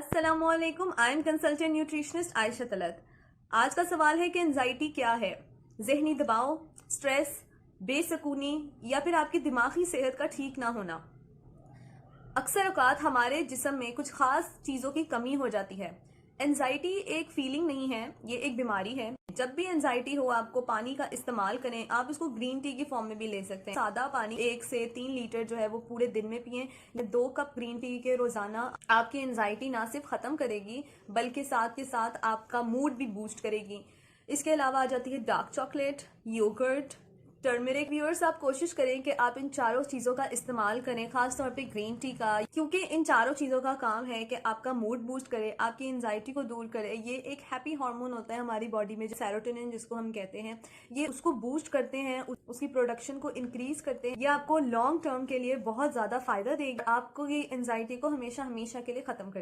अस्सलामुअलैकुम, I am consultant nutritionist Ayesha Talat. आज का सवाल है कि एंजाइटी क्या है। जहनी दबाव, स्ट्रेस, बेसकूनी या फिर आपकी दिमागी सेहत का ठीक ना होना। अक्सर औकात हमारे जिस्म में कुछ खास चीज़ों की कमी हो जाती है। एंजाइटी एक फीलिंग नहीं है, ये एक बीमारी है। जब भी एंजाइटी हो आपको पानी का इस्तेमाल करें। आप इसको ग्रीन टी की फॉर्म में भी ले सकते हैं। सादा पानी 1 से 3 लीटर जो है वो पूरे दिन में पिएं। या 2 कप ग्रीन टी के रोजाना आपकी एंजाइटी ना सिर्फ खत्म करेगी बल्कि साथ के साथ आपका मूड भी बूस्ट करेगी। इसके अलावा आ जाती है dark chocolate, yogurt, turmeric. Viewers, आप कोशिश करें कि आप इन चारों चीज़ों का इस्तेमाल करें, खास तौर पे ग्रीन टी का, क्योंकि इन चारों चीज़ों का काम है कि आपका मूड बूस्ट करे, आपकी एंजाइटी को दूर करे। ये एक हैप्पी हार्मोन होता है हमारी बॉडी में, सेरोटोनिन जिसको हम कहते हैं। ये उसको बूस्ट करते हैं, उसकी प्रोडक्शन को इंक्रीज करते हैं। ये आपको लॉन्ग टर्म के लिए बहुत ज़्यादा फायदा देगा। आपको ये एंजाइटी को हमेशा हमेशा के लिए खत्म कर